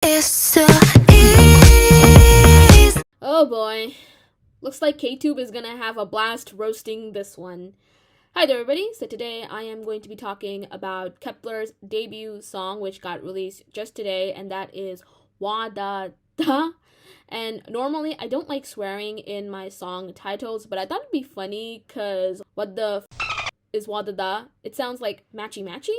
It's so easy. Oh boy. Looks like KTube is gonna have a blast roasting this one. Hi there, everybody. So today I am going to be talking about kep1er's debut song, which got released just today, and that is Wada Da. And normally I don't like swearing in my song titles, but I thought it'd be funny because what the is Wada Da? It sounds like matchy matchy.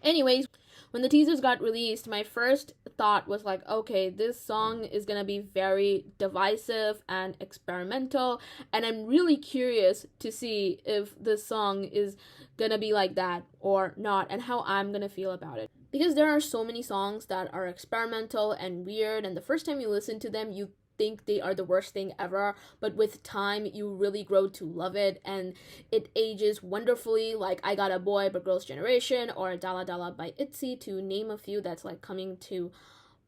Anyways, when the teasers got released, my first thought was like, okay, this song is gonna be very divisive and experimental, and I'm really curious to see if this song is gonna be like that or not, and how I'm gonna feel about it. Because there are so many songs that are experimental and weird, and the first time you listen to them, you think they are the worst thing ever, but with time you really grow to love it, and it ages wonderfully, like I Got a Boy but Girls' Generation or Dala Dala by ITZY, to name a few that's like coming to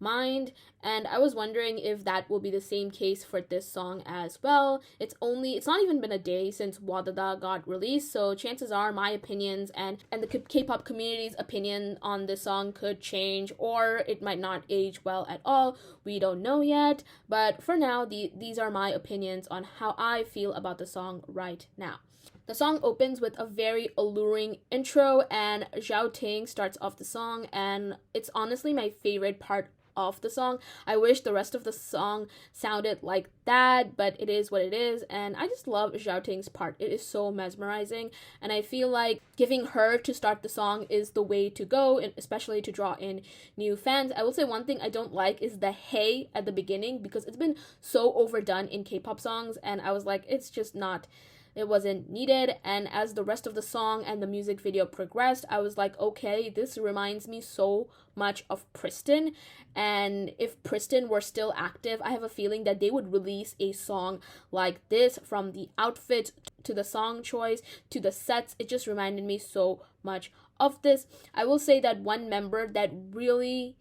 mind. And I was wondering if that will be the same case for this song as well. It's not even been a day since Wadada got released, so chances are my opinions and the K-pop community's opinion on this song could change, or it might not age well at all. We don't know yet, but for now these are my opinions on how I feel about the song right now. The song opens with a very alluring intro, and xiaoting starts off the song, and it's honestly my favorite part of the song. I wish the rest of the song sounded like that, but it is what it is, and I just love xiaoting's part. It is so mesmerizing, and I feel like giving her to start the song is the way to go, especially to draw in new fans. I will say one thing I don't like is the hey at the beginning, because it's been so overdone in K-pop songs, and I was like, it wasn't needed. And as the rest of the song and the music video progressed, I was like, okay, this reminds me so much of Pristin. And if Pristin were still active, I have a feeling that they would release a song like this, from the outfit to the song choice to the sets. It just reminded me so much of this. I will say that one member that really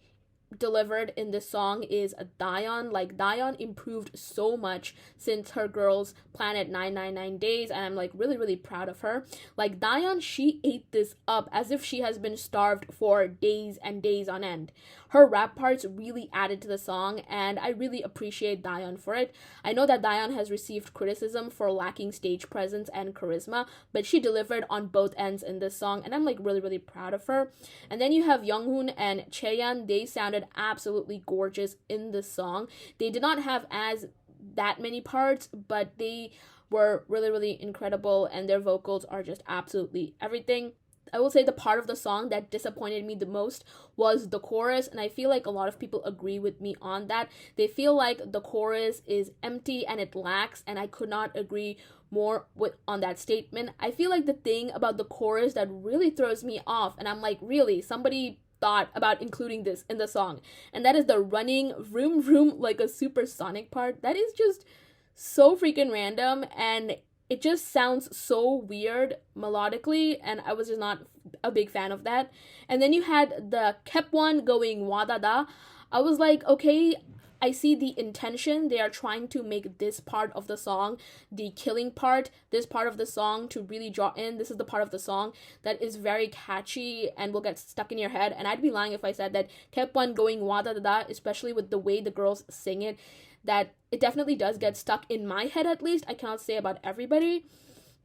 delivered in this song is Dion. Like, Dion improved so much since her Girls Planet 999 days, and I'm like really proud of her. Like, Dion, she ate this up as if she has been starved for days and days on end. Her rap parts really added to the song, and I really appreciate Dion for it. I know that Dion has received criticism for lacking stage presence and charisma, but she delivered on both ends in this song, and I'm like really proud of her. And then you have Younghoon and Chaeyeon. They sounded absolutely gorgeous in this song. They did not have that many parts, but they were really incredible, and their vocals are just absolutely everything. I will say the part of the song that disappointed me the most was the chorus, and I feel like a lot of people agree with me on that. They feel like the chorus is empty and it lacks, and I could not agree more on that statement. I feel like the thing about the chorus that really throws me off, and I'm like, really, somebody thought about including this in the song, and that is the running vroom vroom like a supersonic part. That is just so freaking random, and it just sounds so weird melodically, and I was just not a big fan of that. And then you had the kep1er going wadada. I was like, okay, I see the intention. They are trying to make this part of the song, the killing part, this part of the song to really draw in. This is the part of the song that is very catchy and will get stuck in your head. And I'd be lying if I said that kep1er going wadada, especially with the way the girls sing it, that it definitely does get stuck in my head, at least. I cannot say about everybody,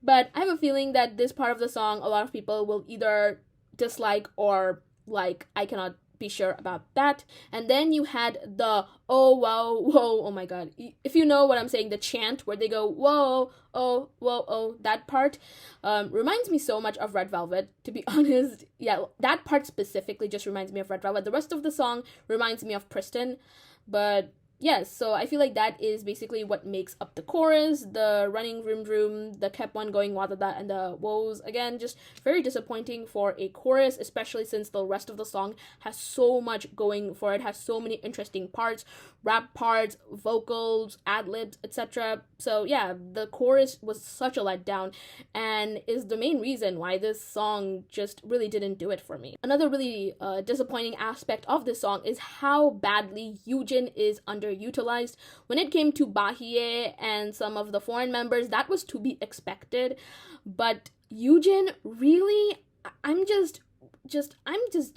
but I have a feeling that this part of the song, a lot of people will either dislike or like. I cannot be sure about that. And then you had the oh wow whoa, oh my god, if you know what I'm saying, the chant where they go whoa oh whoa oh, that part reminds me so much of Red Velvet, to be honest. Yeah, that part specifically just reminds me of Red Velvet. The rest of the song reminds me of Pristin, but yes, so I feel like that is basically what makes up the chorus, the running vroom vroom, the kep1er going wadada, and the woes. Again, just very disappointing for a chorus, especially since the rest of the song has so much going for it, has so many interesting parts, rap parts, vocals, ad-libs, etc. So yeah, the chorus was such a letdown, and is the main reason why this song just really didn't do it for me. Another really disappointing aspect of this song is how badly Yujin is underutilized. When it came to Bahiyyih and some of the foreign members, that was to be expected, but Yujin really, I'm just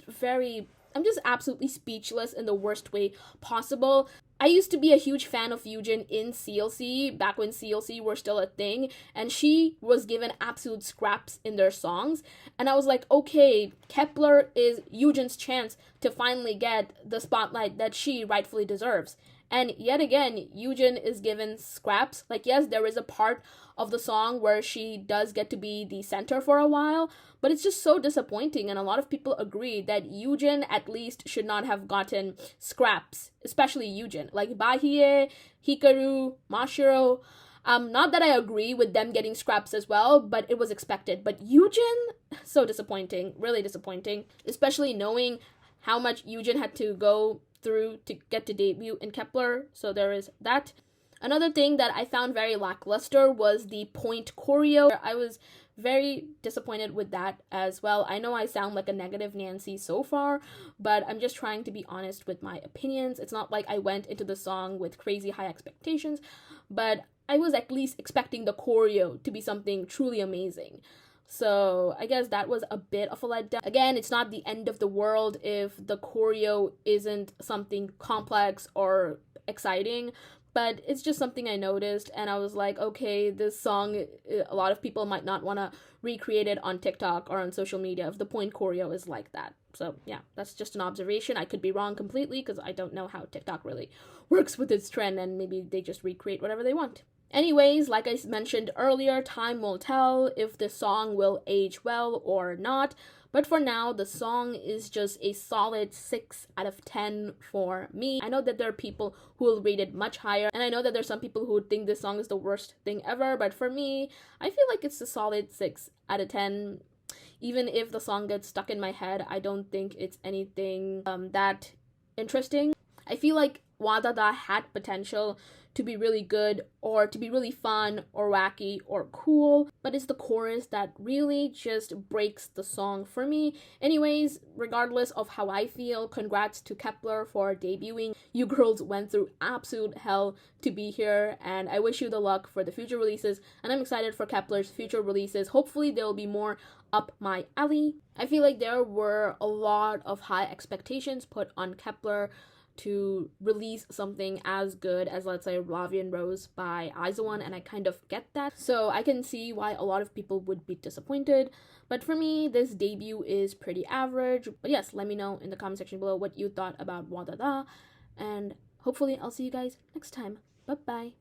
very I'm just absolutely speechless in the worst way possible. I used to be a huge fan of Yujin in CLC back when CLC were still a thing, and she was given absolute scraps in their songs. And I was like, okay, kep1er is Yujin's chance to finally get the spotlight that she rightfully deserves. And yet again, Yujin is given scraps. Like, yes, there is a part of the song where she does get to be the center for a while, but it's just so disappointing. And a lot of people agree that Yujin at least should not have gotten scraps, especially Yujin. Like Bahiyyih, Hikaru, Mashiro. Not that I agree with them getting scraps as well, but it was expected. But Yujin, so disappointing, really disappointing, especially knowing how much Yujin had to go through to get to debut in kep1er, so there is that. Another thing that I found very lackluster was the point choreo. I was very disappointed with that as well. I know I sound like a negative Nancy so far, but I'm just trying to be honest with my opinions. It's not like I went into the song with crazy high expectations, but I was at least expecting the choreo to be something truly amazing. So I guess that was a bit of a letdown. Again, it's not the end of the world if the choreo isn't something complex or exciting, but it's just something I noticed, and I was like, okay, this song, a lot of people might not want to recreate it on TikTok or on social media if the point choreo is like that. So yeah, that's just an observation. I could be wrong completely because I don't know how TikTok really works with its trend, and maybe they just recreate whatever they want. Anyways, like I mentioned earlier, time will tell if the song will age well or not. But for now, the song is just a solid 6 out of 10 for me. I know that there are people who will rate it much higher, and I know that there's some people who would think this song is the worst thing ever, but for me, I feel like it's a solid 6 out of 10. Even if the song gets stuck in my head, I don't think it's anything that interesting. I feel like Wadada had potential to be really good or to be really fun or wacky or cool, but it's the chorus that really just breaks the song for me. Anyways, regardless of how I feel, congrats to kep1er for debuting. You girls went through absolute hell to be here, and I wish you the luck for the future releases, and I'm excited for kep1er's future releases. Hopefully there will be more up my alley. I feel like there were a lot of high expectations put on kep1er to release something as good as, let's say, Ravi and Rose by IZ*ONE, and I kind of get that. So I can see why a lot of people would be disappointed. But for me, this debut is pretty average. But yes, let me know in the comment section below what you thought about Wadada. And hopefully I'll see you guys next time. Bye-bye.